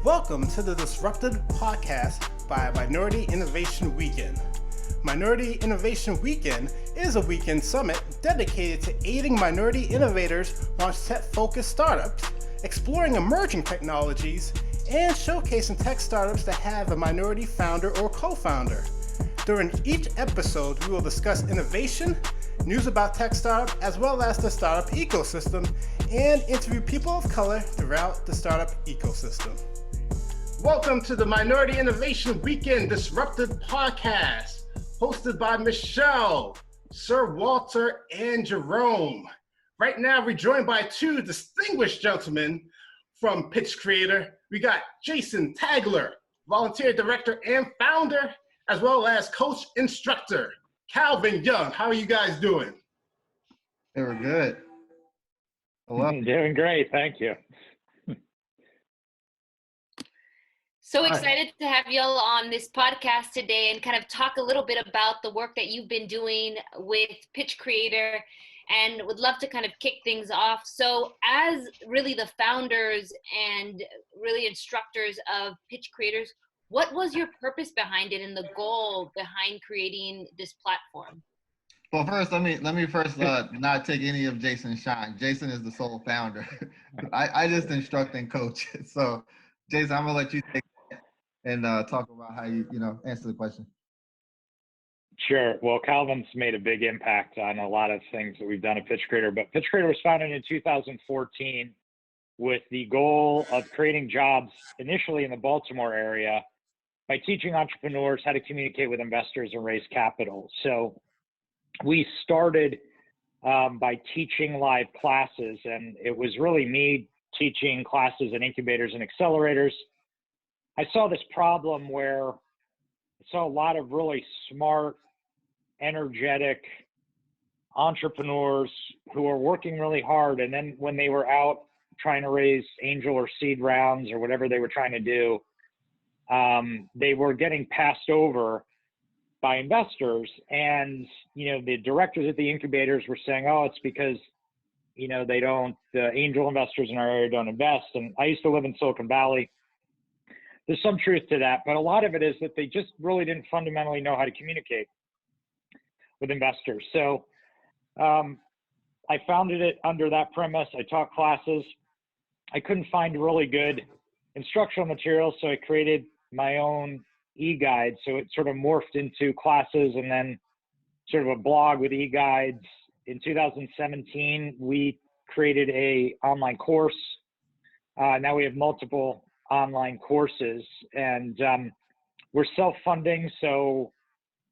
Welcome to the Disruptive podcast by Minority Innovation Weekend. Minority Innovation Weekend is a weekend summit dedicated to aiding minority innovators launch tech-focused startups, exploring emerging technologies, and showcasing tech startups that have a minority founder or co-founder. During each episode, we will discuss innovation, news about tech startup, as well as the startup ecosystem, and interview people of color throughout the startup ecosystem. Welcome to the Minority Innovation Weekend Disruptive Podcast, hosted by Michelle, Sir Walter, and Jerome. Right now, we're joined by two distinguished gentlemen from Pitch Creator. We got Jason Tagler, volunteer director and founder, as well as coach instructor, Calvin Young. How are you guys doing? They were good. Hello. Doing great, thank you. So excited to have y'all on this podcast today and kind of talk a little bit about the work that you've been doing with Pitch Creator, and would love to kind of kick things off. So as really the founders and really instructors of Pitch Creators, what was your purpose behind it and the goal behind creating this platform? Well, first, let me first not take any of Jason's shine. Jason is the sole founder. I just instruct and coach. So, Jason, I'm gonna let you take it and talk about how you answer the question. Sure. Well, Calvin's made a big impact on a lot of things that we've done at Pitch Creator, but Pitch Creator was founded in 2014 with the goal of creating jobs initially in the Baltimore area by teaching entrepreneurs how to communicate with investors and raise capital. So we started by teaching live classes, and it was really me teaching classes in incubators and accelerators. I saw this problem where I saw a lot of really smart, energetic entrepreneurs who were working really hard, and then when they were out trying to raise angel or seed rounds or whatever they were trying to do, they were getting passed over by investors. And the directors at the incubators were saying, oh, it's because the angel investors in our area don't invest. And I used to live in Silicon Valley. There's some truth to that, but a lot of it is that they just really didn't fundamentally know how to communicate with investors. So I founded it under that premise. I taught classes. I couldn't find really good instructional materials, so I created my own e-guide. So it sort of morphed into classes and then sort of a blog with e-guides. In 2017, we created a online course. Now we have multiple online courses, and we're self-funding, so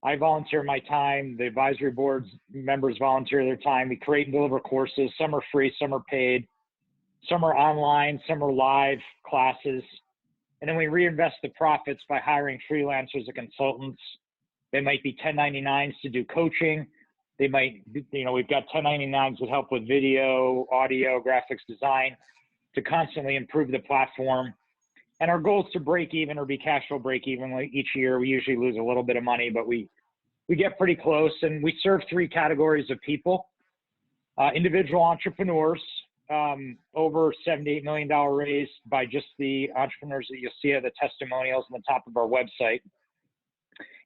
I volunteer my time, the advisory board's members volunteer their time. We create and deliver courses. Some are free, some are paid, some are online, some are live classes, and then we reinvest the profits by hiring freelancers and consultants. They might be 1099s to do coaching. They might, we've got 1099s that help with video, audio, graphics design to constantly improve the platform. And our goal is to break even or be cash flow break even each year. We usually lose a little bit of money, but we get pretty close. And we serve three categories of people. Individual entrepreneurs, over $78 million raised by just the entrepreneurs that you'll see at the testimonials on the top of our website.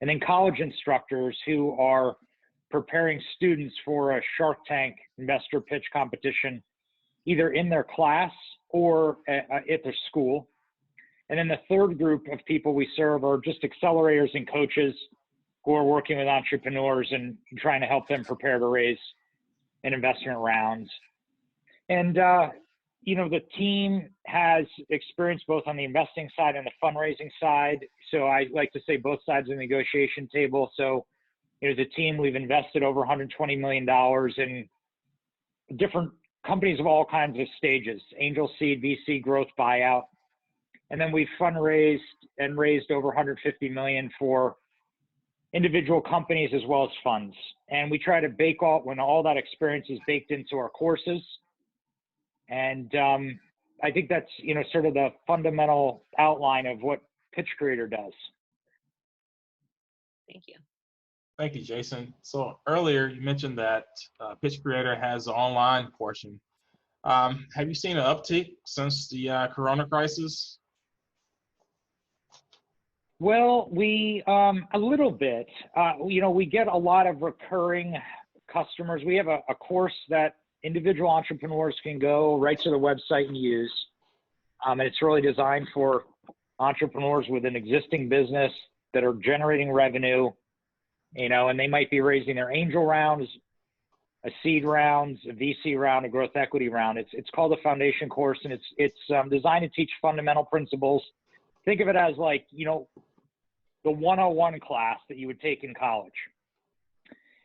And then college instructors who are preparing students for a Shark Tank investor pitch competition, either in their class or at their school. And then the third group of people we serve are just accelerators and coaches who are working with entrepreneurs and trying to help them prepare to raise an investment round. And, the team has experience both on the investing side and the fundraising side. So I like to say both sides of the negotiation table. So as a team, we've invested over $120 million in different companies of all kinds of stages: angel seed, VC, growth, buyout. And then we've fundraised and raised over $150 million for individual companies as well as funds. And we try to bake when all that experience is baked into our courses. And I think that's, sort of the fundamental outline of what Pitch Creator does. Thank you. Thank you, Jason. So earlier you mentioned that Pitch Creator has an online portion. Have you seen an uptick since the Corona crisis? Well, we a little bit. We get a lot of recurring customers. We have a course that individual entrepreneurs can go right to the website and use. And it's really designed for entrepreneurs with an existing business that are generating revenue, and they might be raising their angel rounds, a seed round, a VC round, a growth equity round. It's called a foundation course, and it's designed to teach fundamental principles. Think of it as like, the 101 class that you would take in college.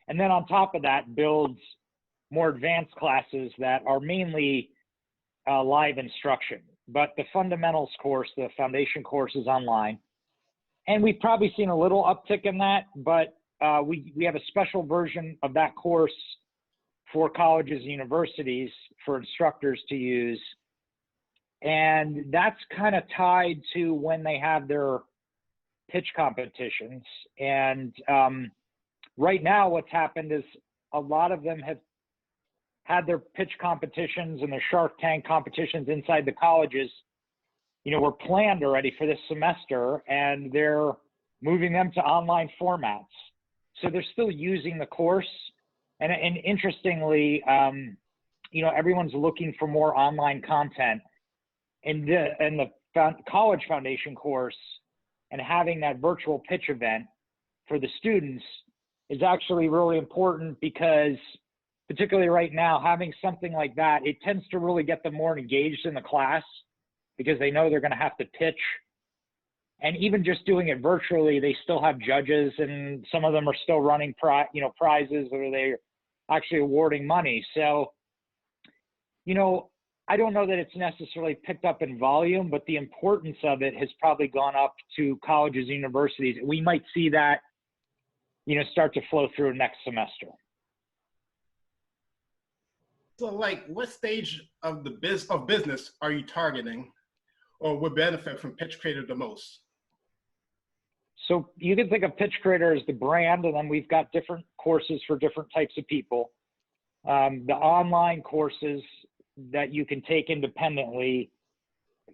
And then on top of that, builds more advanced classes that are mainly live instruction. But the fundamentals course, the foundation course, is online. And we've probably seen a little uptick in that, but we have a special version of that course for colleges and universities for instructors to use. And that's kind of tied to when they have their pitch competitions. And right now what's happened is a lot of them have had their pitch competitions and their Shark Tank competitions inside the colleges, were planned already for this semester, and they're moving them to online formats. So they're still using the course. And interestingly, everyone's looking for more online content. And the college foundation course and having that virtual pitch event for the students is actually really important, because particularly right now, having something like that, it tends to really get them more engaged in the class, because they know they're going to have to pitch. And even just doing it virtually, they still have judges, and some of them are still running prizes, or they're actually awarding money. So, I don't know that it's necessarily picked up in volume, but the importance of it has probably gone up to colleges and universities. We might see that, start to flow through next semester. So, like, what stage of the business are you targeting, or would benefit from Pitch Creator the most? So you can think of Pitch Creator as the brand, and then we've got different courses for different types of people. The online courses that you can take independently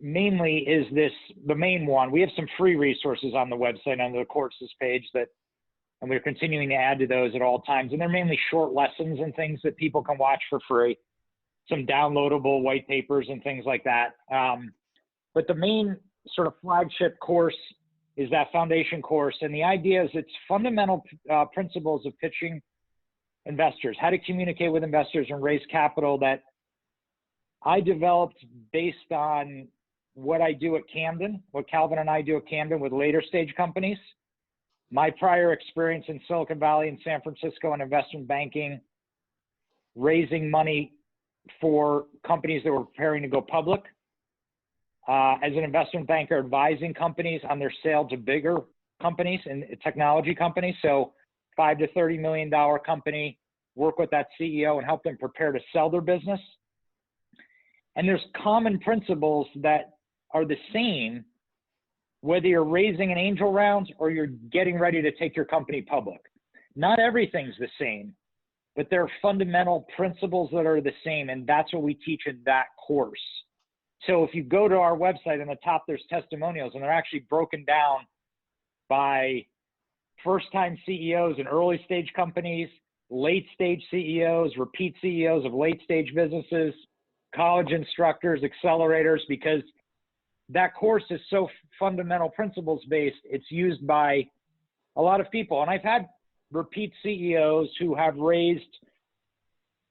mainly is the main one. We have some free resources on the website under the courses page and we're continuing to add to those at all times. And they're mainly short lessons and things that people can watch for free, some downloadable white papers and things like that. But the main sort of flagship course is that foundation course. And the idea is it's fundamental principles of pitching investors, how to communicate with investors and raise capital, that I developed based on what I do at Camden, what Calvin and I do at Camden with later stage companies. My prior experience in Silicon Valley and San Francisco in investment banking, raising money for companies that were preparing to go public. As an investment banker, advising companies on their sale to bigger companies and technology companies. So $5 to $30 million company, work with that CEO and help them prepare to sell their business. And there's common principles that are the same, whether you're raising an angel round or you're getting ready to take your company public. Not everything's the same, but there are fundamental principles that are the same, and that's what we teach in that course. So if you go to our website, on the top there's testimonials, and they're actually broken down by first-time CEOs in early-stage companies, late-stage CEOs, repeat CEOs of late-stage businesses, college instructors, accelerators, because that course is so fundamental principles-based, it's used by a lot of people. And I've had repeat CEOs who have raised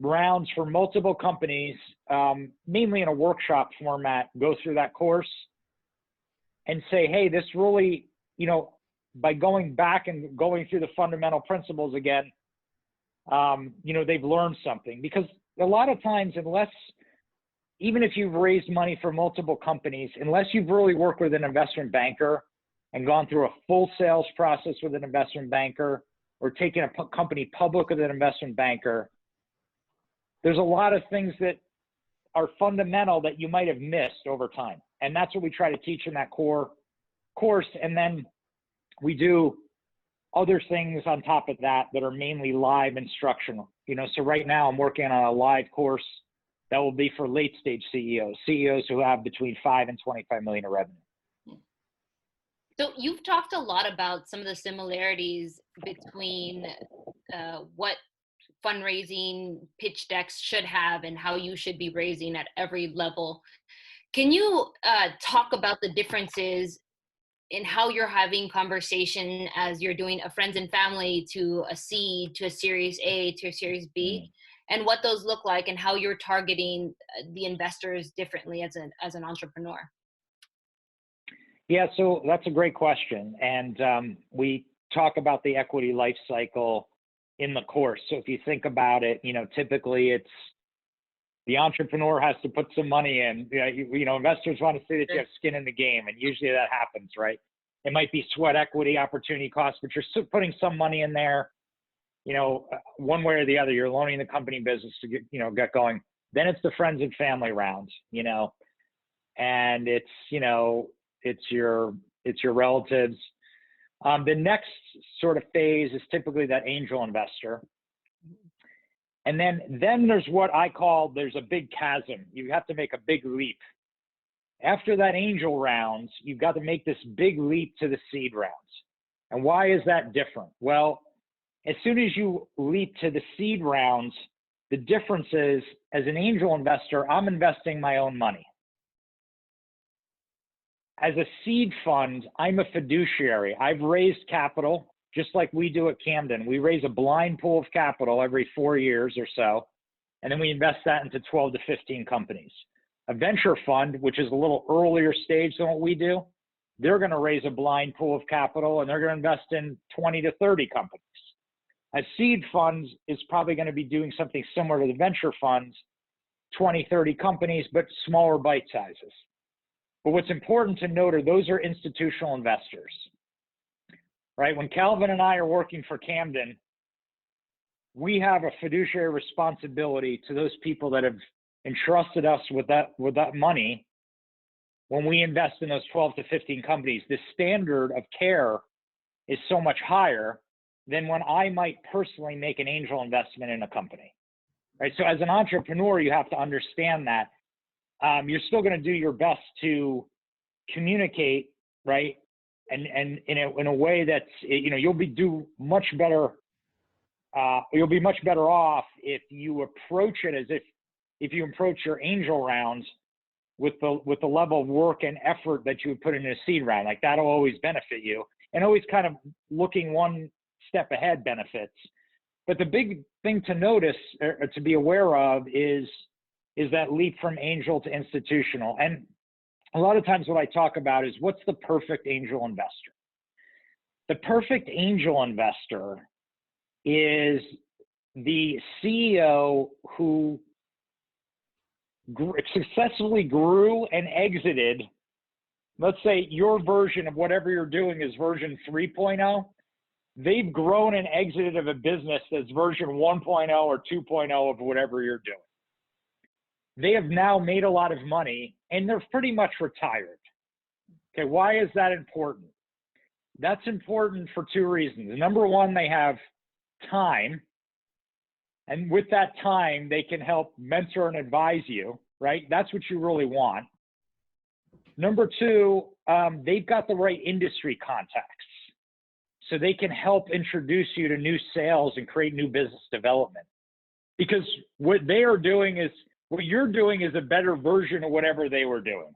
rounds for multiple companies, mainly in a workshop format, go through that course and say, hey, this really, by going back and going through the fundamental principles again, they've learned something. Because a lot of times, even if you've raised money for multiple companies, unless you've really worked with an investment banker and gone through a full sales process with an investment banker, or taken a company public with an investment banker, there's a lot of things that are fundamental that you might have missed over time. And that's what we try to teach in that core course. And then we do other things on top of that that are mainly live instructional. So right now I'm working on a live course that will be for late stage CEOs who have between 5 and 25 million of revenue. So you've talked a lot about some of the similarities between what fundraising pitch decks should have and how you should be raising at every level. Can you talk about the differences in how you're having conversation as you're doing a friends and family to a seed, to a series A, to a series B, and what those look like and how you're targeting the investors differently as an entrepreneur? Yeah, so that's a great question. And we talk about the equity life cycle in the course. So if you think about it, typically it's the entrepreneur has to put some money in. Investors want to see that you have skin in the game, and usually that happens, right? It might be sweat equity, opportunity cost, but you're still putting some money in there. One way or the other, you're loaning the company business to get going. Then it's the friends and family rounds, and it's your relatives. The next sort of phase is typically that angel investor. And then there's what I call, there's a big chasm. You have to make a big leap. After that angel rounds, you've got to make this big leap to the seed rounds. And why is that different? Well, as soon as you leap to the seed rounds, the difference is, as an angel investor, I'm investing my own money. As a seed fund, I'm a fiduciary. I've raised capital, just like we do at Camden. We raise a blind pool of capital every 4 years or so, and then we invest that into 12 to 15 companies. A venture fund, which is a little earlier stage than what we do, they're going to raise a blind pool of capital, and they're going to invest in 20 to 30 companies. A seed fund is probably going to be doing something similar to the venture funds, 20, 30 companies, but smaller bite sizes. But what's important to note are those are institutional investors, right? When Calvin and I are working for Camden, we have a fiduciary responsibility to those people that have entrusted us with that money. When we invest in those 12 to 15 companies, the standard of care is so much higher than when I might personally make an angel investment in a company, right? So as an entrepreneur, you have to understand that you're still going to do your best to communicate, right? And in a way that's, you'll be much better. You'll be much better off if you approach it as if you approach your angel rounds with the level of work and effort that you would put in a seed round. Like, that'll always benefit you, and always kind of looking one step ahead benefits. But the big thing to notice or to be aware of is that leap from angel to institutional. And a lot of times what I talk about is, what's the perfect angel investor? The perfect angel investor is the CEO who successfully grew and exited. Let's say your version of whatever you're doing is version 3.0. They've grown and exited of a business that's version 1.0 or 2.0 of whatever you're doing. They have now made a lot of money and they're pretty much retired. Okay, why is that important? That's important for two reasons. Number one, they have time. And with that time, they can help mentor and advise you, right? That's what you really want. Number two, they've got the right industry contacts. So they can help introduce you to new sales and create new business development. Because what you're doing is a better version of whatever they were doing.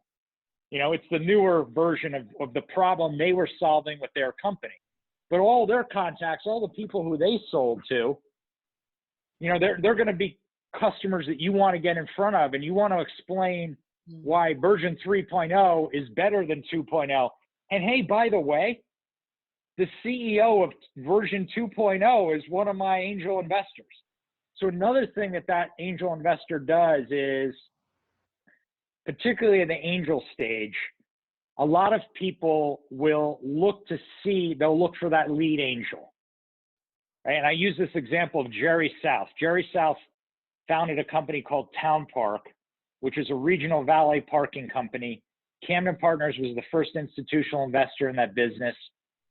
It's the newer version of the problem they were solving with their company. But all their contacts, all the people who they sold to, they're going to be customers that you want to get in front of, and you want to explain why version 3.0 is better than 2.0. And hey, by the way, the CEO of version 2.0 is one of my angel investors. So another thing that angel investor does is, particularly in the angel stage, a lot of people will look for that lead angel. Right? And I use this example of Jerry South. Jerry South founded a company called Town Park, which is a regional valet parking company. Camden Partners was the first institutional investor in that business.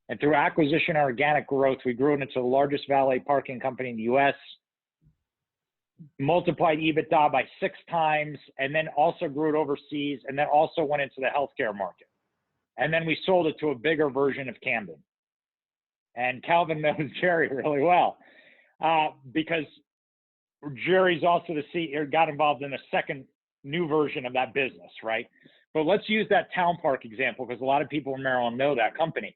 And through acquisition and organic growth, we grew it into the largest valet parking company in the U.S., multiplied EBITDA by 6 times, and then also grew it overseas, and then also went into the healthcare market. And then we sold it to a bigger version of Camden. And Calvin knows Jerry really well because Jerry's also the CEO, got involved in a second new version of that business, right? But let's use that Town Park example because a lot of people in Maryland know that company.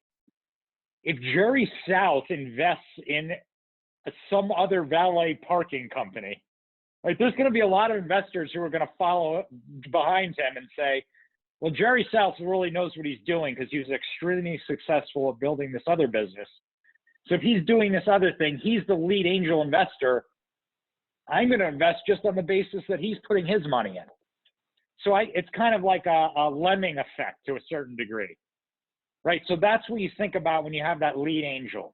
If Jerry South invests in some other valet parking company, right, there's going to be a lot of investors who are going to follow behind him and say, well, Jerry South really knows what he's doing because he was extremely successful at building this other business. So if he's doing this other thing, he's the lead angel investor. I'm going to invest just on the basis that he's putting his money in. So it's kind of like a lemming effect to a certain degree, right? So that's what you think about when you have that lead angel.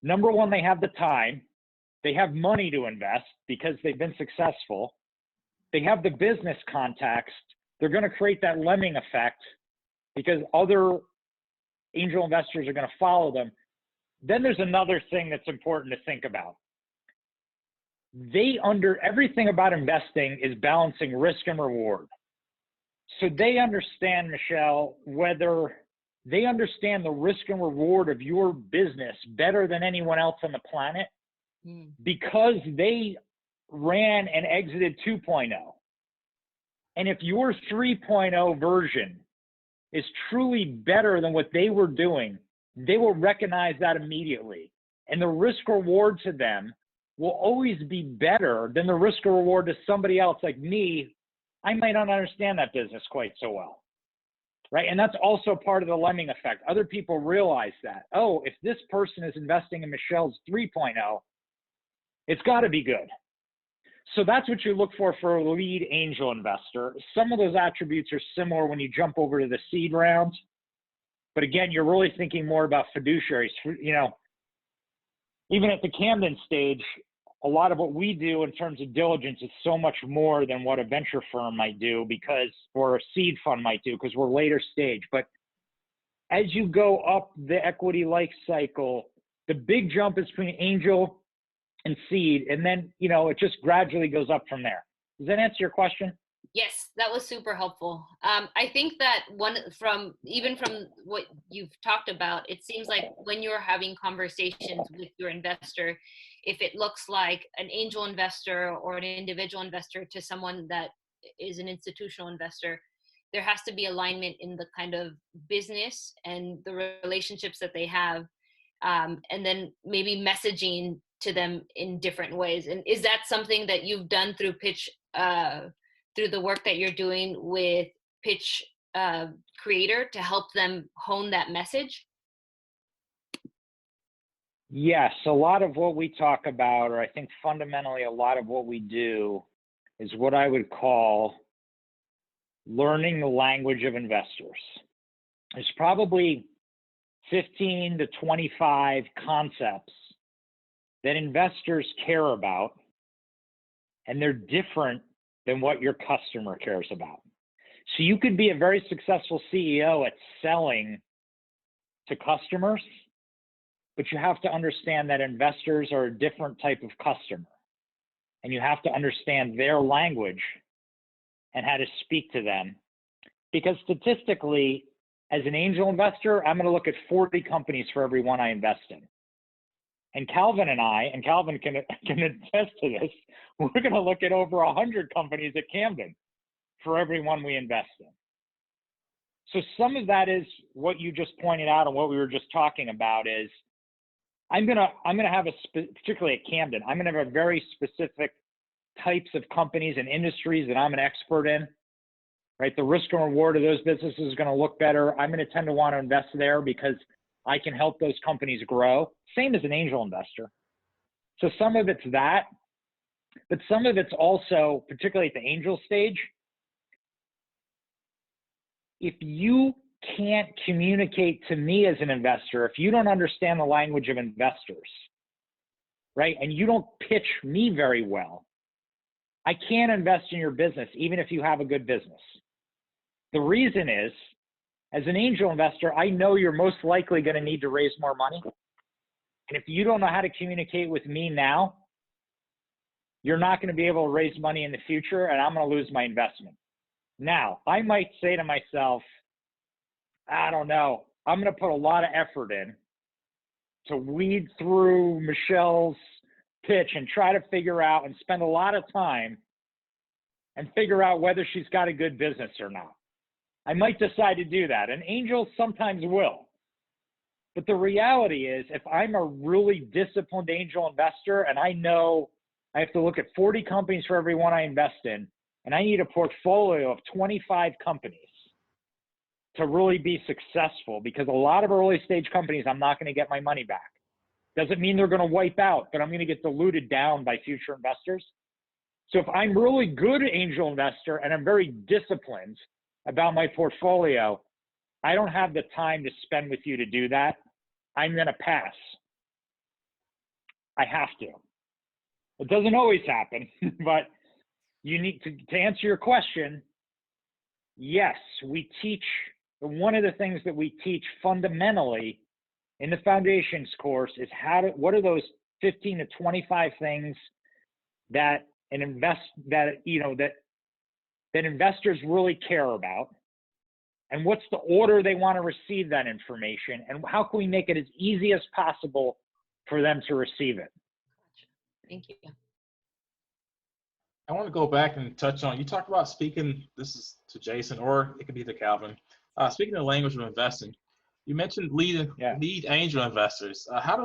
Number one, they have the time. They have money to invest because they've been successful. They have the business context. They're going to create that lemming effect because other angel investors are going to follow them. Then there's another thing that's important to think about. Everything about investing is balancing risk and reward. So they understand, Michelle, whether they understand the risk and reward of your business better than anyone else on the planet because they ran and exited 2.0. And if your 3.0 version is truly better than what they were doing, they will recognize that immediately. And the risk reward to them will always be better than the risk or reward to somebody else like me. I might not understand that business quite so well, right? And that's also part of the lemming effect. Other people realize that, oh, if this person is investing in Michelle's 3.0, it's got to be good. So that's what you look for a lead angel investor. Some of those attributes are similar when you jump over to the seed round. But again, you're really thinking more about fiduciaries. You know, even at the Camden stage, a lot of what we do in terms of diligence is so much more than what a venture firm might do or a seed fund might do because we're later stage. But as you go up the equity life cycle, the big jump is between angel and seed, and then, you know, it just gradually goes up from there. Does that answer your question? Yes, that was super helpful. I think that from what you've talked about, it seems like when you're having conversations with your investor, if it looks like an angel investor or an individual investor to someone that is an institutional investor, there has to be alignment in the kind of business and the relationships that they have, and then maybe messaging to them in different ways. And is that something that you've done through pitch, through the work that you're doing with Pitch Creator to help them hone that message? Yes, a lot of what we talk about, or I think fundamentally a lot of what we do, is what I would call learning the language of investors. There's probably 15 to 25 concepts that investors care about, and they're different than what your customer cares about. So you could be a very successful CEO at selling to customers, but you have to understand that investors are a different type of customer, and you have to understand their language and how to speak to them. Because statistically, as an angel investor, I'm going to look at 40 companies for every one I invest in. And Calvin and I, and Calvin can attest to this, we're going to look at over 100 companies at Camden for every one we invest in. So some of that is what you just pointed out and what we were just talking about is I'm going to have particularly at Camden, I'm going to have a very specific types of companies and industries that I'm an expert in, right? The risk and reward of those businesses is going to look better. I'm going to tend to want to invest there because I can help those companies grow. Same as an angel investor. So some of it's that, but some of it's also, particularly at the angel stage, if you can't communicate to me as an investor, if you don't understand the language of investors, right, and you don't pitch me very well, I can't invest in your business, even if you have a good business. The reason is, as an angel investor, I know you're most likely going to need to raise more money. And if you don't know how to communicate with me now, you're not going to be able to raise money in the future, and I'm going to lose my investment. Now, I might say to myself, I don't know. I'm going to put a lot of effort in to weed through Michelle's pitch and try to figure out and spend a lot of time and figure out whether she's got a good business or not. I might decide to do that, and angels sometimes will. But the reality is, if I'm a really disciplined angel investor and I know I have to look at 40 companies for every one I invest in, and I need a portfolio of 25 companies to really be successful, because a lot of early stage companies, I'm not going to get my money back. Doesn't mean they're going to wipe out, but I'm going to get diluted down by future investors. So if I'm really good angel investor and I'm very disciplined about my portfolio, I don't have the time to spend with you to do that. I'm going to pass. I have to. It doesn't always happen, but you need to answer your question. Yes, we teach. One of the things that we teach fundamentally in the foundations course is what are those 15 to 25 things that investors really care about, and what's the order they want to receive that information, and how can we make it as easy as possible for them to receive it. Thank you. I want to go back and touch on, you talked about speaking, this is to Jason, or it could be to Calvin, speaking the language of investing. You mentioned lead angel investors. How do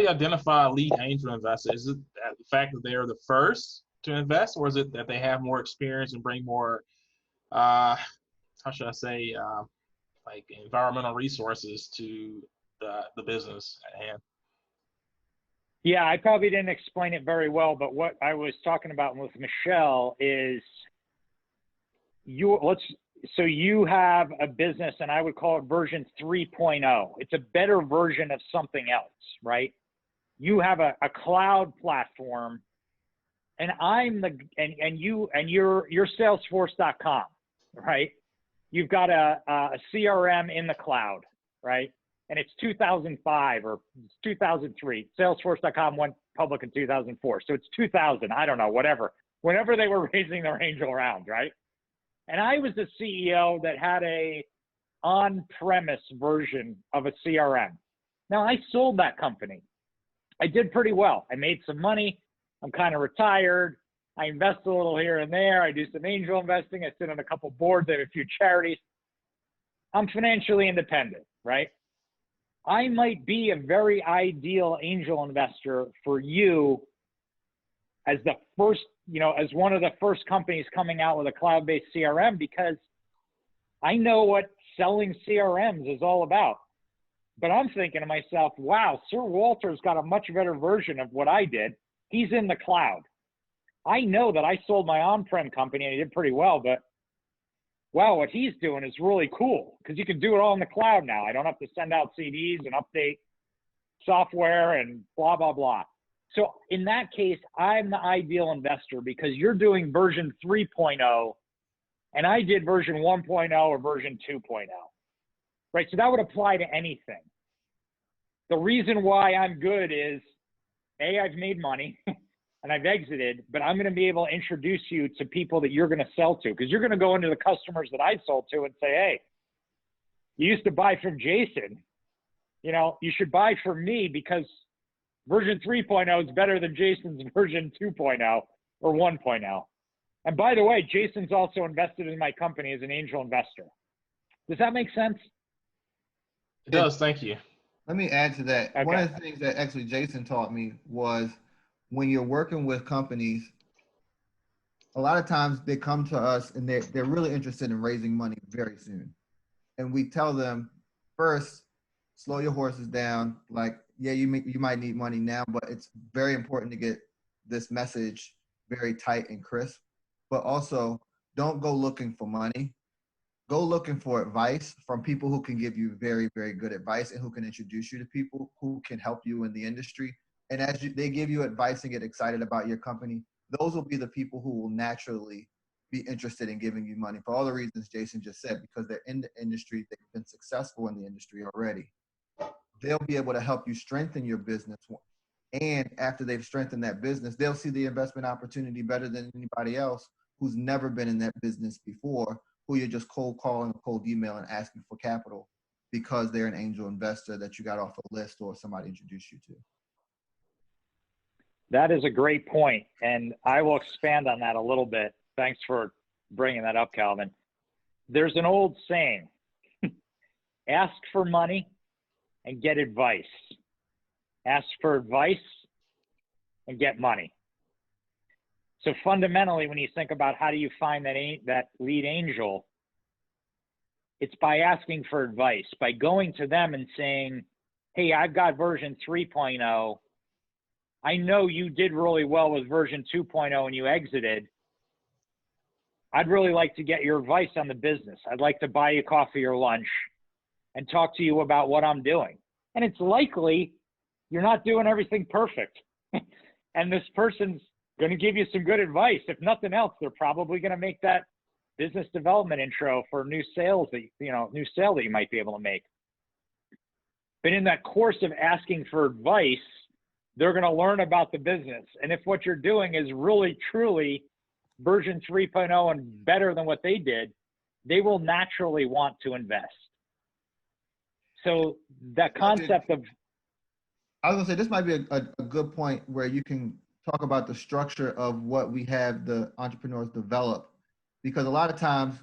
you identify a lead angel investor? Is it the fact that they are the first to invest, or is it that they have more experience and bring more, how should I say, like environmental resources to the business at hand? Yeah, I probably didn't explain it very well, but what I was talking about with Michelle is so you have a business, and I would call it version 3.0. It's a better version of something else, right? You have a cloud platform, and you're Salesforce.com, right? You've got a CRM in the cloud, right? And it's 2005 or 2003. Salesforce.com went public in 2004. So it's 2000, I don't know, whenever they were raising their angel round, right? And I was the CEO that had a on-premise version of a CRM. Now, I sold that company. I did pretty well. I made some money. I'm kind of retired. I invest a little here and there. I do some angel investing. I sit on a couple boards. I have a few charities. I'm financially independent, right? I might be a very ideal angel investor for you as the first, as one of the first companies coming out with a cloud-based CRM, because I know what selling CRMs is all about. But I'm thinking to myself, wow, Sir Walter's got a much better version of what I did. He's in the cloud. I know that I sold my on-prem company and I did pretty well, but wow, what he's doing is really cool, because you can do it all in the cloud now. I don't have to send out CDs and update software and blah, blah, blah. So in that case, I'm the ideal investor, because you're doing version 3.0 and I did version 1.0 or version 2.0, right? So that would apply to anything. The reason why I'm good is, A, I've made money and I've exited, but I'm going to be able to introduce you to people that you're going to sell to, because you're going to go into the customers that I sold to and say, hey, you used to buy from Jason. You should buy from me, because version 3.0 is better than Jason's version 2.0 or 1.0. And by the way, Jason's also invested in my company as an angel investor. Does that make sense? It does. Thank you. Let me add to that. Okay. One of the things that actually Jason taught me was, when you're working with companies, a lot of times they come to us and they're really interested in raising money very soon. And we tell them, first, slow your horses down. Like, yeah, you might need money now, but it's very important to get this message very tight and crisp. But also, don't go looking for money. Go looking for advice from people who can give you very, very good advice and who can introduce you to people who can help you in the industry. And as they give you advice and get excited about your company, those will be the people who will naturally be interested in giving you money, for all the reasons Jason just said, because they're in the industry, they've been successful in the industry already. They'll be able to help you strengthen your business. And after they've strengthened that business, they'll see the investment opportunity better than anybody else who's never been in that business before, who you're just cold calling or cold emailing asking for capital because they're an angel investor that you got off a list or somebody introduced you to. That is a great point, and I will expand on that a little bit. Thanks for bringing that up, Calvin. There's an old saying, ask for money and get advice. Ask for advice and get money. So fundamentally, when you think about how do you find that lead angel, it's by asking for advice, by going to them and saying, hey, I've got version 3.0. I know you did really well with version 2.0 and you exited. I'd really like to get your advice on the business. I'd like to buy you coffee or lunch and talk to you about what I'm doing. And it's likely you're not doing everything perfect. And this person's going to give you some good advice. If nothing else, they're probably going to make that business development intro for new sales that, new sale that you might be able to make. But in that course of asking for advice, they're going to learn about the business. And if what you're doing is really, truly version 3.0 and better than what they did, they will naturally want to invest. So that concept of... I was going to say, this might be a good point where you can talk about the structure of what we have the entrepreneurs develop. Because a lot of times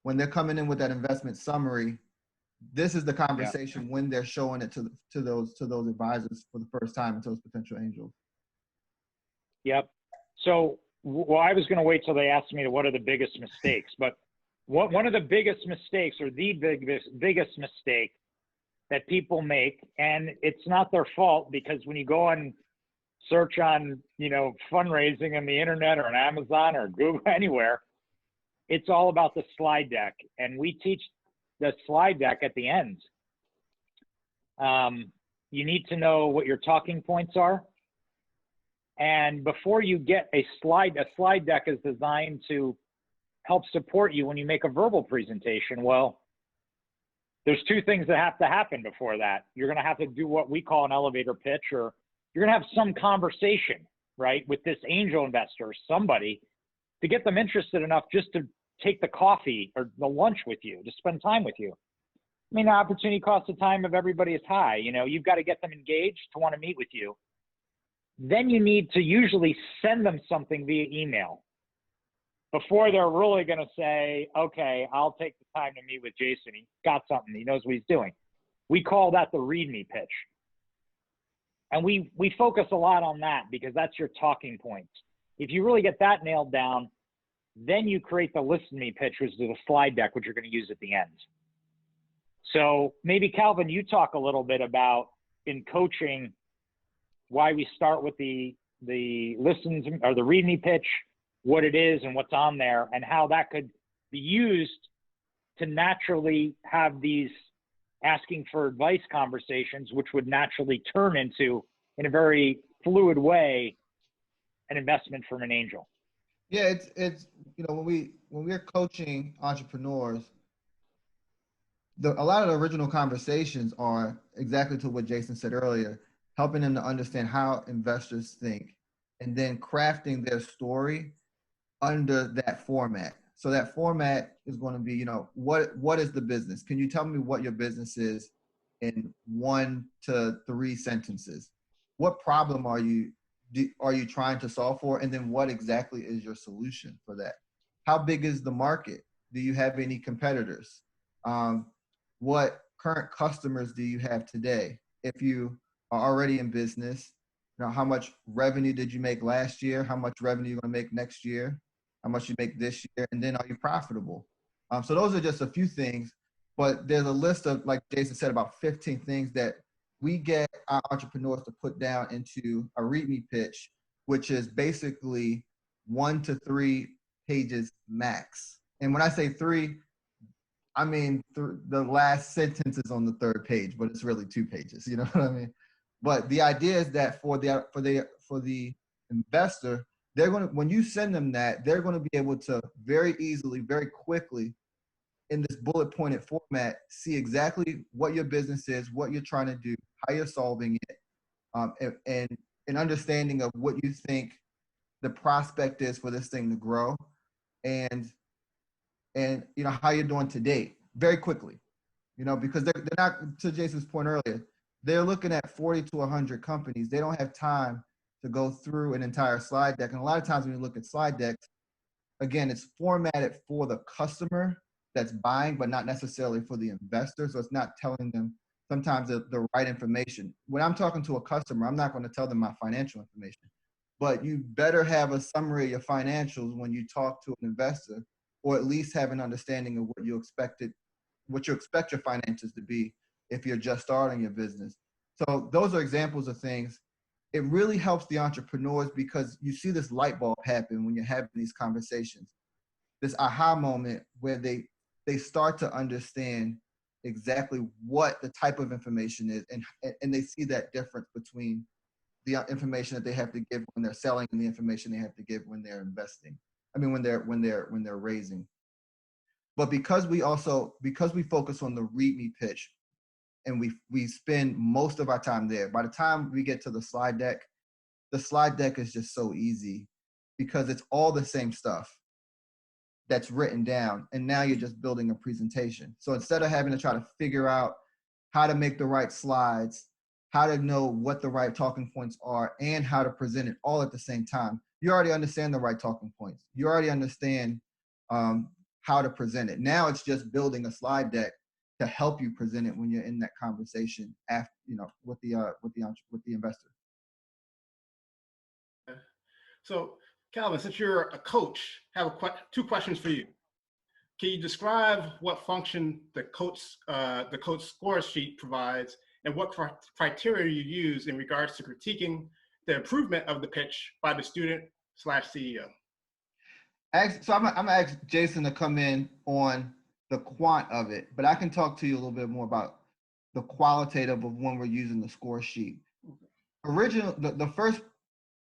when they're coming in with that investment summary, this is the conversation when they're showing it to those advisors for the first time and to those potential angels. Yep. So, well, I was going to wait till they asked me what are the biggest mistakes, but one of the biggest mistakes, or the biggest mistake that people make, and it's not their fault, because when you go on search on, fundraising on the internet or on Amazon or Google, anywhere, it's all about the slide deck. And we teach the slide deck at the end. You need to know what your talking points are. And before you get a slide deck is designed to help support you when you make a verbal presentation. Well, there's two things that have to happen before that. You're going to have to do what we call an elevator pitch, or you're going to have some conversation, right, with this angel investor or somebody to get them interested enough just to take the coffee or the lunch with you, to spend time with you. I mean, the opportunity cost of time of everybody is high. You've got to get them engaged to want to meet with you. Then you need to usually send them something via email before they're really going to say, okay, I'll take the time to meet with Jason. He's got something. He knows what he's doing. We call that the README pitch. And we focus a lot on that because that's your talking points. If you really get that nailed down, then you create the listen to me pitch, which is the slide deck, which you're going to use at the end. So maybe, Calvin, you talk a little bit about, in coaching, why we start with the listen to, or the read me pitch, what it is and what's on there, and how that could be used to naturally have these asking for advice conversations, which would naturally turn into, in a very fluid way, an investment from an angel. Yeah, it's when we're coaching entrepreneurs, a lot of the original conversations are exactly to what Jason said earlier, helping them to understand how investors think, and then crafting their story under that format. So that format is going to be, what is the business? Can you tell me what your business is in 1 to 3 sentences? What problem are you trying to solve for? And then what exactly is your solution for that? How big is the market? Do you have any competitors? What current customers do you have today? If you are already in business, how much revenue did you make last year? How much revenue you're going to make next year? How much you make this year? And then are you profitable? So those are just a few things, but there's a list of, like Jason said, about 15 things that we get our entrepreneurs to put down into a README pitch, which is basically 1 to 3 pages max. And when I say 3, I mean the last sentence is on the 3rd page, but it's really 2 pages. You know what I mean? But the idea is that for the investor, they're going to, when you send them that, they're going to be able to very easily, very quickly, in this bullet pointed format, see exactly what your business is, what you're trying to do, how you're solving it, and an understanding of what you think the prospect is for this thing to grow, and and how you're doing to date very quickly, because they're not, to Jason's point earlier, they're looking at 40 to 100 companies. They don't have time to go through an entire slide deck. And a lot of times when you look at slide decks, again, it's formatted for the customer that's buying, but not necessarily for the investor. So it's not telling them sometimes the right information. When I'm talking to a customer, I'm not going to tell them my financial information, but you better have a summary of your financials when you talk to an investor, or at least have an understanding of what you expect your finances to be if you're just starting your business. So those are examples of things. It really helps the entrepreneurs because you see this light bulb happen when you're having these conversations, this aha moment where they start to understand exactly what the type of information is, and they see that difference between the information that they have to give when they're selling and the information they have to give when they're investing. I mean, when they're raising. But because we focus on the read me pitch, and we spend most of our time there, by the time we get to the slide deck is just so easy because it's all the same stuff that's written down, and now you're just building a presentation. So instead of having to try to figure out how to make the right slides, how to know what the right talking points are, and how to present it all at the same time, you already understand the right talking points. You already understand how to present it. Now it's just building a slide deck to help you present it when you're in that conversation after, with the investor. So, Calvin, since you're a coach, I have two questions for you. Can you describe what function the coach score sheet provides, and what criteria you use in regards to critiquing the improvement of the pitch by the student/CEO? So I'm gonna ask Jason to come in on the quant of it, but I can talk to you a little bit more about the qualitative of when we're using the score sheet. The first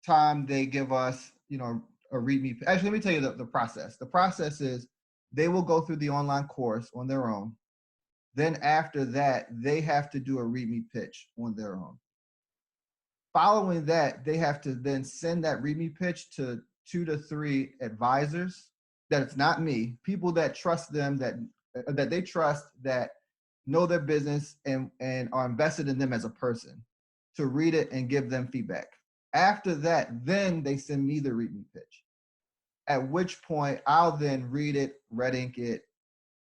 time they give us, a README. Actually, let me tell you the process. The process is they will go through the online course on their own. Then after that, they have to do a README pitch on their own. Following that, they have to then send that README pitch to 2 to 3 advisors. That it's not me, people that trust them, that they trust, that know their business and are invested in them as a person, to read it and give them feedback. After that, then they send me the README pitch, at which point I'll then read it, red ink it,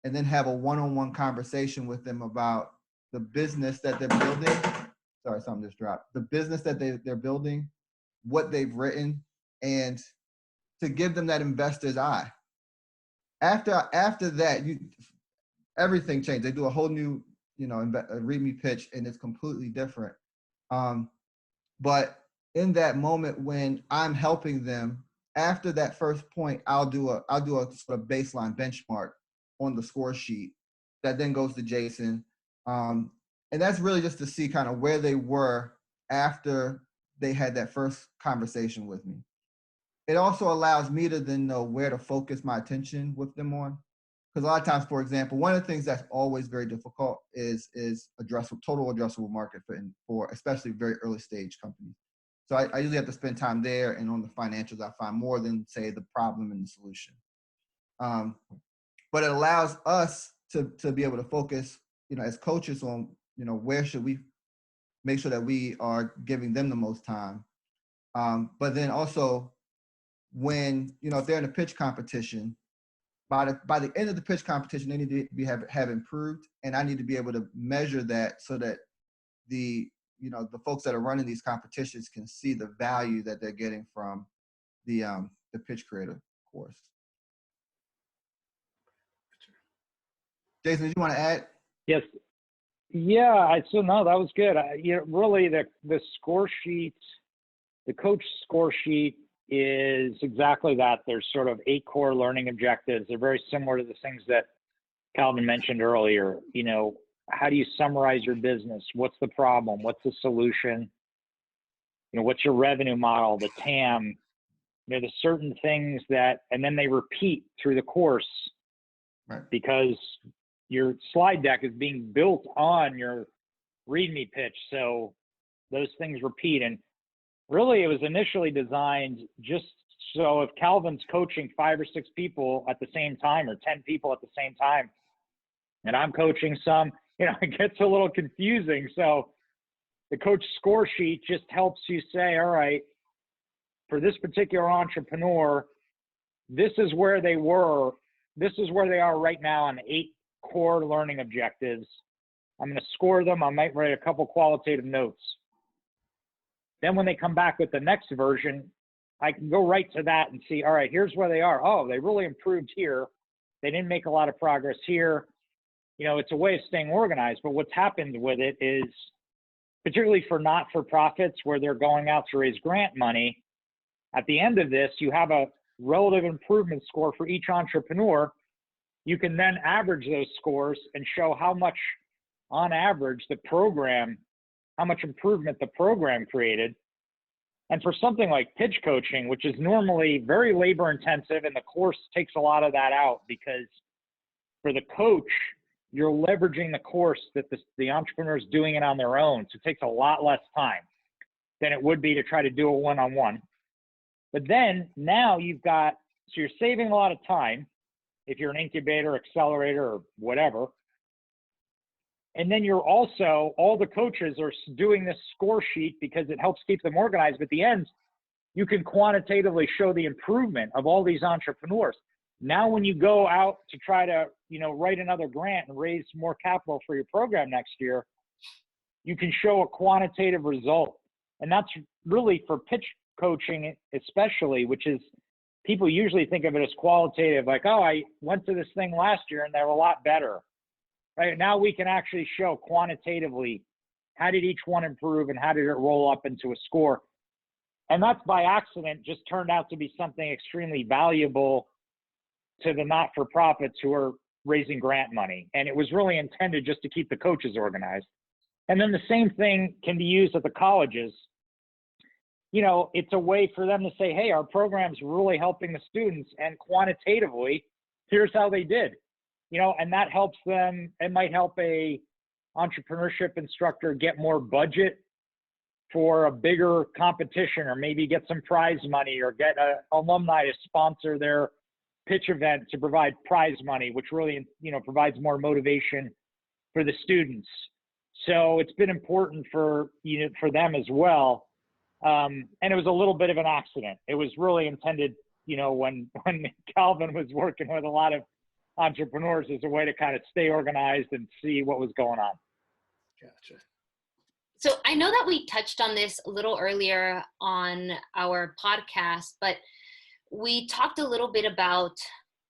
and then have a one-on-one conversation with them about the business that they're building. Sorry, something just dropped. The business that they're building, what they've written, and to give them that investor's eye. After that, everything changed. They do a whole new, README pitch, and it's completely different. But in that moment when I'm helping them, after that first point, I'll do a sort of baseline benchmark on the score sheet that then goes to Jason, and that's really just to see kind of where they were after they had that first conversation with me. It also allows me to then know where to focus my attention with them on. Because a lot of times, for example, one of the things that's always very difficult is total addressable market for especially very early stage companies. So I usually have to spend time there, and on the financials, I find more than, say, the problem and the solution. But it allows us to be able to focus, as coaches on, where should we make sure that we are giving them the most time. But then also, when if they're in a pitch competition, by the end of the pitch competition, they need to have improved, and I need to be able to measure that so that the folks that are running these competitions can see the value that they're getting from the pitch creator course. Jason, did you want to add? Yes. Yeah. So no, that was good. Really, the score sheet, the coach score sheet, is exactly that. There's sort of 8 core learning objectives. They're very similar to the things that Calvin mentioned earlier. How do you summarize your business? What's the problem? What's the solution? What's your revenue model, the TAM? There's certain things and then they repeat through the course, right? Because your slide deck is being built on your README pitch. So those things repeat. And really, it was initially designed just So if Calvin's coaching 5 or 6 people at the same time, or 10 people at the same time, and I'm coaching some, it gets a little confusing. So the coach score sheet just helps you say, all right, for this particular entrepreneur, this is where they were. This is where they are right now on 8 core learning objectives. I'm going to score them. I might write a couple qualitative notes. Then when they come back with the next version, I can go right to that and see, all right, here's where they are. Oh, they really improved here. They didn't make a lot of progress here. It's a way of staying organized. But what's happened with it is, particularly for not-for-profits where they're going out to raise grant money, at the end of this, you have a relative improvement score for each entrepreneur. You can then average those scores and show how much, on average, how much improvement the program created. And for something like pitch coaching, which is normally very labor intensive, and the course takes a lot of that out, because for the coach, you're leveraging the course that the entrepreneur is doing it on their own. So it takes a lot less time than it would be to try to do a one-on-one. But then now so you're saving a lot of time if you're an incubator, accelerator, or whatever. And then you're also, all the coaches are doing this score sheet because it helps keep them organized. But at the end, you can quantitatively show the improvement of all these entrepreneurs. Now, when you go out to try to, write another grant and raise more capital for your program next year, you can show a quantitative result. And that's really for pitch coaching, especially, which is, people usually think of it as qualitative, like, oh, I went to this thing last year and they were a lot better. Right now we can actually show quantitatively, how did each one improve and how did it roll up into a score? And that's by accident just turned out to be something extremely valuable to the not-for-profits who are raising grant money. And it was really intended just to keep the coaches organized. And then the same thing can be used at the colleges. It's a way for them to say, hey, our program's really helping the students, and quantitatively, here's how they did. And that helps them. It might help a entrepreneurship instructor get more budget for a bigger competition, or maybe get some prize money, or get an alumni to sponsor their pitch event to provide prize money, which really, provides more motivation for the students. So it's been important for them as well. And it was a little bit of an accident. It was really intended, when Calvin was working with a lot of entrepreneurs, as a way to kind of stay organized and see what was going on. Gotcha. So I know that we touched on this a little earlier on our podcast, but we talked a little bit about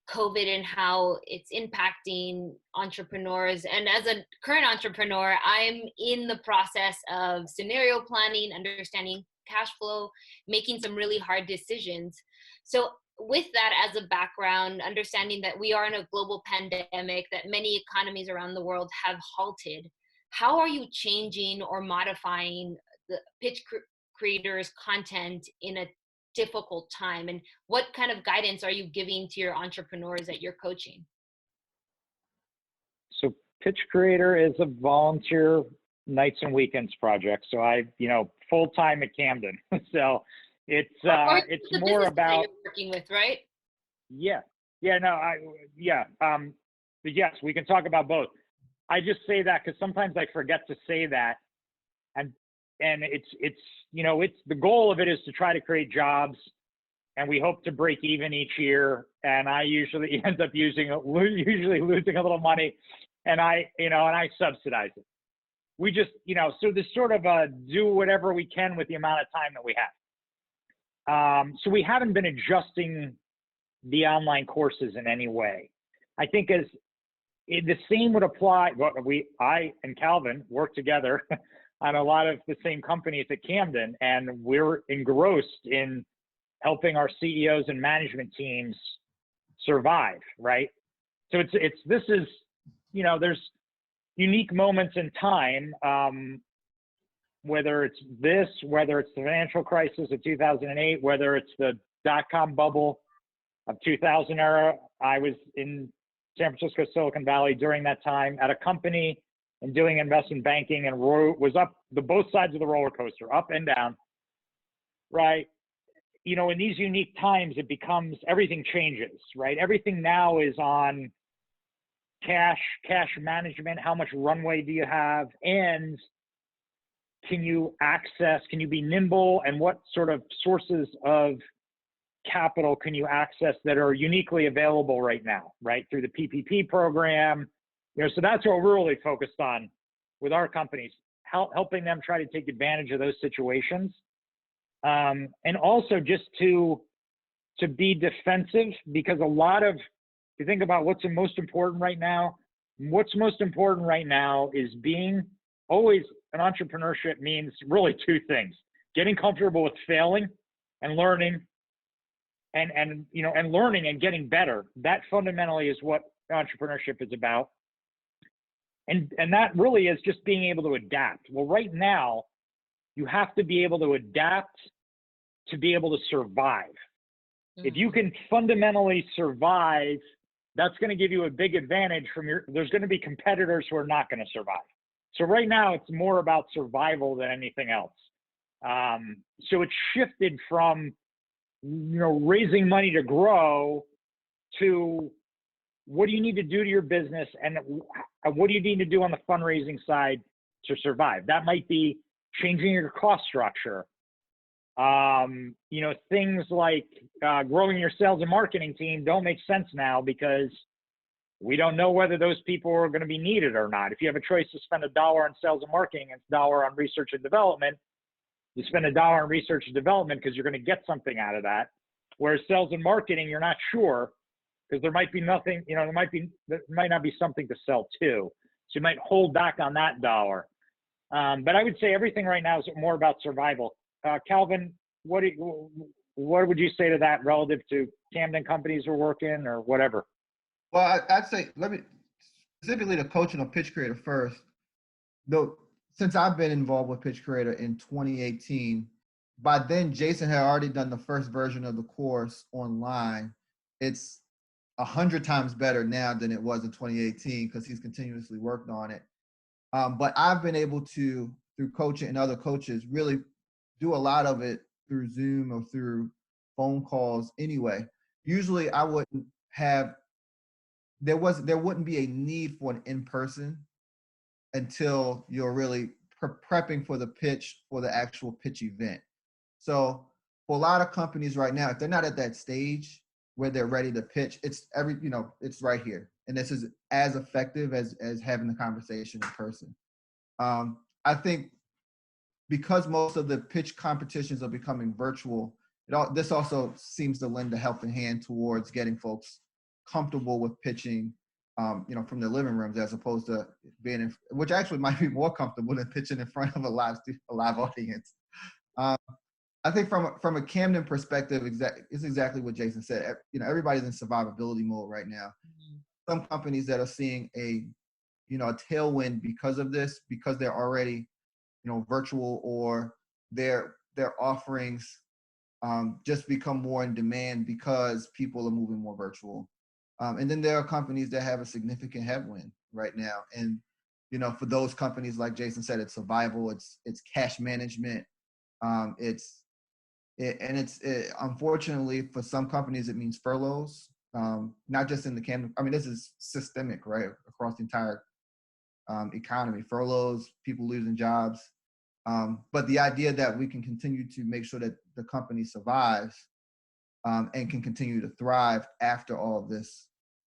COVID and how it's impacting entrepreneurs. And as a current entrepreneur, I'm in the process of scenario planning, understanding cash flow, making some really hard decisions. So with that as a background, understanding that we are in a global pandemic, that many economies around the world have halted, how are you changing or modifying the pitch creators' content in a difficult time? And what kind of guidance are you giving to your entrepreneurs that you're coaching? So Pitch Creator is a volunteer nights and weekends project. So I, full-time at Camden. So it's more about you're working with, right? But yes, we can talk about both. I just say that because sometimes I forget to say that, and it's the goal of it is to try to create jobs, and we hope to break even each year. And I usually end up losing a little money, and I subsidize it. We just so there's sort of do whatever we can with the amount of time that we have. So we haven't been adjusting the online courses in any way. I think the same would apply. I and Calvin work together on a lot of the same companies at Camden, and we're engrossed in helping our CEOs and management teams survive, right? So there's unique moments in time, whether it's the financial crisis of 2008, whether it's the dot-com bubble of 2000 era. I was in San Francisco, Silicon Valley during that time at a company and doing investment banking, and was up both sides of the roller coaster, up and down, right? in these unique times, everything changes, right? Everything now is on cash management. How much runway do you have? And can you be nimble, and what sort of sources of capital can you access that are uniquely available right now, right? Through the PPP program. So that's what we're really focused on with our companies, helping them try to take advantage of those situations. And also just to be defensive, because if you think about what's most important right now is being always an entrepreneurship means really two things: getting comfortable with failing and learning, and learning and getting better. That fundamentally is what entrepreneurship is about. And that really is just being able to adapt. Well, right now, you have to be able to adapt to be able to survive. Mm-hmm. If you can fundamentally survive, that's going to give you a big advantage there's going to be competitors who are not going to survive. So right now, it's more about survival than anything else. So it's shifted from, raising money to grow to what do you need to do to your business, and what do you need to do on the fundraising side to survive? That might be changing your cost structure. Things like growing your sales and marketing team don't make sense now because we don't know whether those people are going to be needed or not. If you have a choice to spend $1 on sales and marketing and $1 on research and development, you spend $1 on research and development because you're going to get something out of that. Whereas sales and marketing, you're not sure because there might be nothing, there might not be something to sell to. So you might hold back on that $1. But I would say everything right now is more about survival. Calvin, what would you say to that relative to Camden companies we're working or whatever? Well, I'd say, specifically the coaching of Pitch Creator first. Though, since I've been involved with Pitch Creator in 2018, by then Jason had already done the first version of the course online. It's 100 times better now than it was in 2018 because he's continuously worked on it. But I've been able to, through coaching and other coaches, really do a lot of it through Zoom or through phone calls anyway. Usually I wouldn't have, there wouldn't be a need for an in-person until you're really prepping for the pitch for the actual pitch event. So for a lot of companies right now, if they're not at that stage where they're ready to pitch, it's right here. And this is as effective as having the conversation in person. I think because most of the pitch competitions are becoming virtual, this also seems to lend a helping hand towards getting folks comfortable with pitching, from their living rooms as opposed to being which actually might be more comfortable than pitching in front of a live audience. I think from a Camden perspective, it's exactly what Jason said. Everybody's in survivability mode right now. Mm-hmm. Some companies that are seeing a tailwind because of this, because they're already, virtual, or their offerings just become more in demand because people are moving more virtual. And then there are companies that have a significant headwind right now. And, for those companies, like Jason said, it's survival, it's cash management. Unfortunately for some companies, it means furloughs, not just in the Camden. I mean, this is systemic, right, across the entire economy. Furloughs, people losing jobs. But the idea that we can continue to make sure that the company survives and can continue to thrive after all of this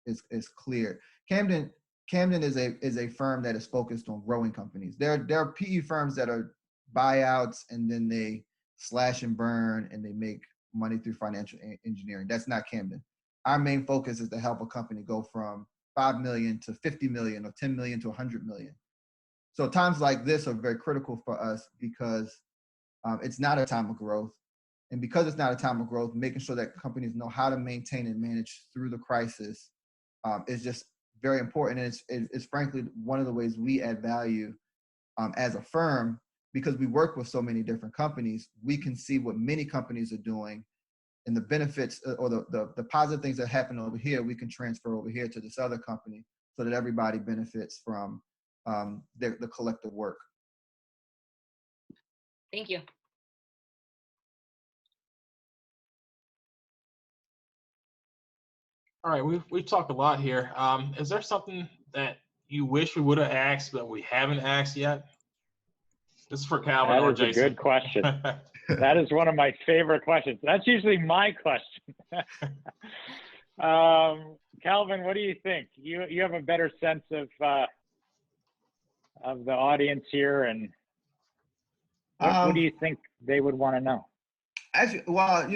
is clear. Camden is a firm that is focused on growing companies. There are PE firms that are buyouts and then they slash and burn and they make money through financial engineering. That's not Camden. Our main focus is to help a company go from 5 million to 50 million or 10 million to 100 million. So times like this are very critical for us because it's not a time of growth. And because it's not a time of growth, making sure that companies know how to maintain and manage through the crisis is just very important. And it's frankly one of the ways we add value as a firm, because we work with so many different companies. We can see what many companies are doing and the benefits or the positive things that happen over here, we can transfer over here to this other company so that everybody benefits from the collective work. Thank you. All right, we've talked a lot here. Is there something that you wish we would have asked but we haven't asked yet? This is for Calvin or Jason. That is a good question. That is one of my favorite questions. That's usually my question. Calvin, what do you think? You have a better sense of the audience here, and what do you think they would want to know? Actually, well,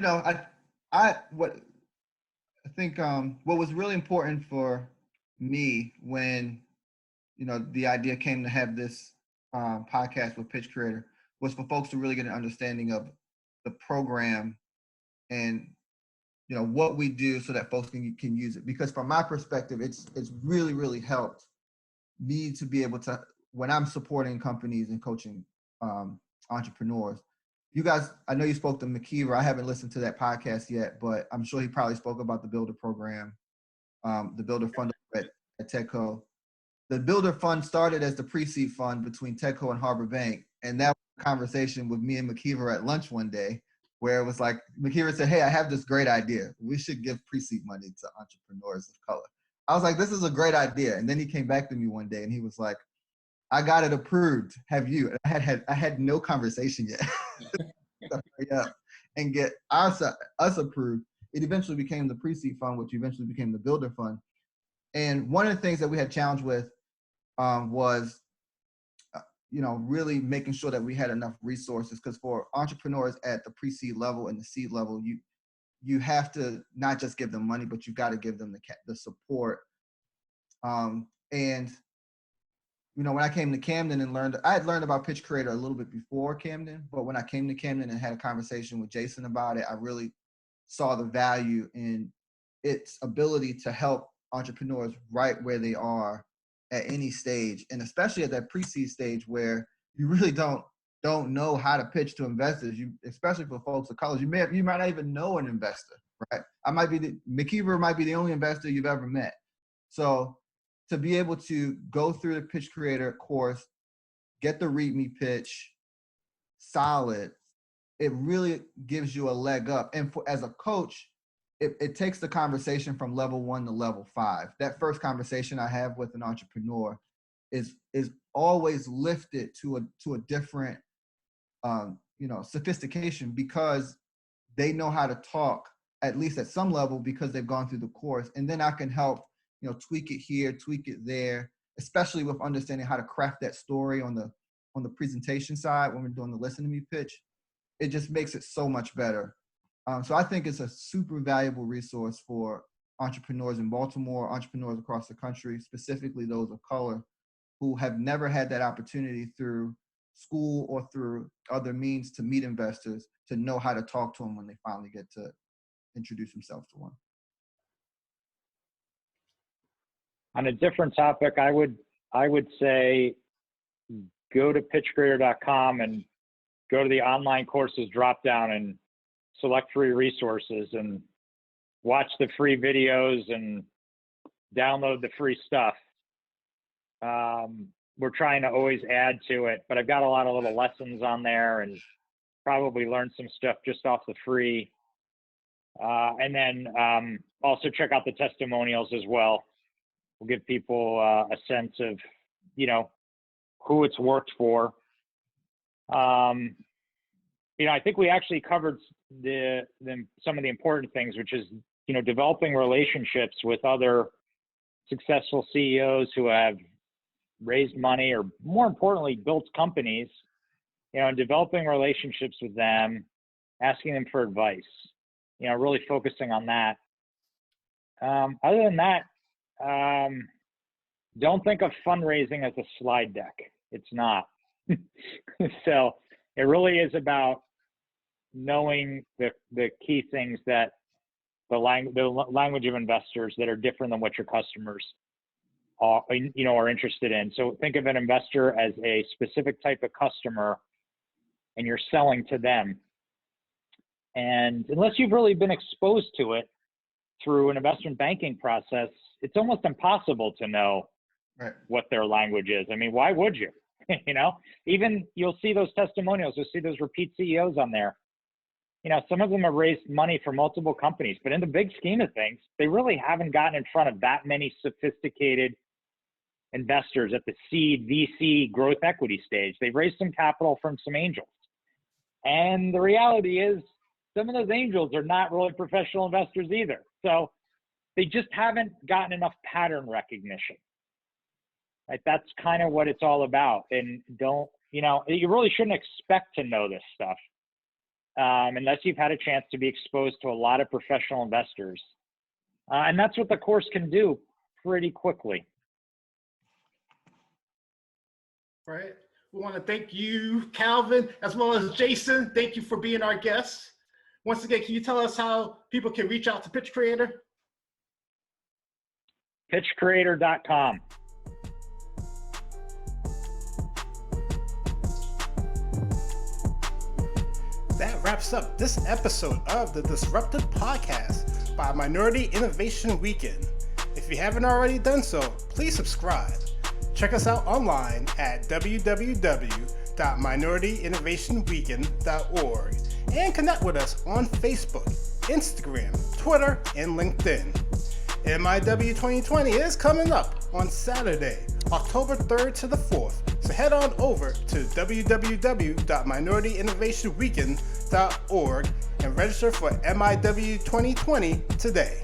I think what was really important for me when the idea came to have this podcast with Pitch Creator was for folks to really get an understanding of the program and what we do so that folks can use it. Because from my perspective, it's really helped me to be able to, when I'm supporting companies and coaching entrepreneurs. You guys, I know you spoke to McKeever. I haven't listened to that podcast yet, but I'm sure he probably spoke about the Builder program, the Builder Fund at TechCo. The Builder Fund started as the pre-seed fund between TechCo and Harbor Bank. And that was a conversation with me and McKeever at lunch one day, where it was like, McKeever said, hey, I have this great idea. We should give pre-seed money to entrepreneurs of color. I was like, this is a great idea. And then he came back to me one day and he was like, I got it approved. Have you? I had no conversation yet. Hurry up and get us approved. It eventually became the pre-seed fund, which eventually became the Builder Fund. And one of the things that we had challenge with was, really making sure that we had enough resources, because for entrepreneurs at the pre-seed level and the seed level, you have to not just give them money, but you got to give them the support. And when I came to Camden and I had learned about Pitch Creator a little bit before Camden, but when I came to Camden and had a conversation with Jason about it, I really saw the value in its ability to help entrepreneurs right where they are at any stage, and especially at that pre-seed stage where you really don't know how to pitch to investors. Especially for folks of color, you might not even know an investor, right? McKeever might be the only investor you've ever met. So to be able to go through the Pitch Creator course, get the README pitch solid, it really gives you a leg up. And as a coach, it takes the conversation from level 1 to level 5. That first conversation I have with an entrepreneur is always lifted to a different sophistication, because they know how to talk, at least at some level, because they've gone through the course. And then I can help tweak it here, tweak it there, especially with understanding how to craft that story on the presentation side when we're doing the listen to me pitch. It just makes it so much better. So I think it's a super valuable resource for entrepreneurs in Baltimore, entrepreneurs across the country, specifically those of color who have never had that opportunity through school or through other means to meet investors, to know how to talk to them when they finally get to introduce themselves to one. On a different topic, I would say go to pitchcreator.com and go to the online courses drop down and select free resources and watch the free videos and download the free stuff. We're trying to always add to it, but I've got a lot of little lessons on there and probably learn some stuff just off the free. And then also check out the testimonials as well. We'll give people a sense of, who it's worked for. I think we actually covered some of the important things, which is, developing relationships with other successful CEOs who have raised money, or more importantly, built companies, and developing relationships with them, asking them for advice, really focusing on that. Other than that, don't think of fundraising as a slide deck. It's not. So it really is about knowing the key things that the language of investors that are different than what your customers are interested in. So think of an investor as a specific type of customer, and you're selling to them. And unless you've really been exposed to it through an investment banking process, it's almost impossible to know what their language is. I mean, why would you? Even you'll see those testimonials, you'll see those repeat CEOs on there. some of them have raised money for multiple companies, but in the big scheme of things, they really haven't gotten in front of that many sophisticated investors at the seed VC growth equity stage. They've raised some capital from some angels. And the reality is some of those angels are not really professional investors either. So they just haven't gotten enough pattern recognition. Right? That's kind of what it's all about. And you really shouldn't expect to know this stuff unless you've had a chance to be exposed to a lot of professional investors. And that's what the course can do pretty quickly. Right. We want to thank you, Calvin, as well as Jason. Thank you for being our guest. Once again, can you tell us how people can reach out to Pitch Creator? Pitchcreator.com. That wraps up this episode of the Disruptive Podcast by Minority Innovation Weekend. If you haven't already done so, please subscribe. Check us out online at www.minorityinnovationweekend.org and connect with us on Facebook, Instagram, Twitter, and LinkedIn. MIW 2020 is coming up on Saturday, October 3rd to the 4th, so head on over to www.minorityinnovationweekend.org and register for MIW 2020 today.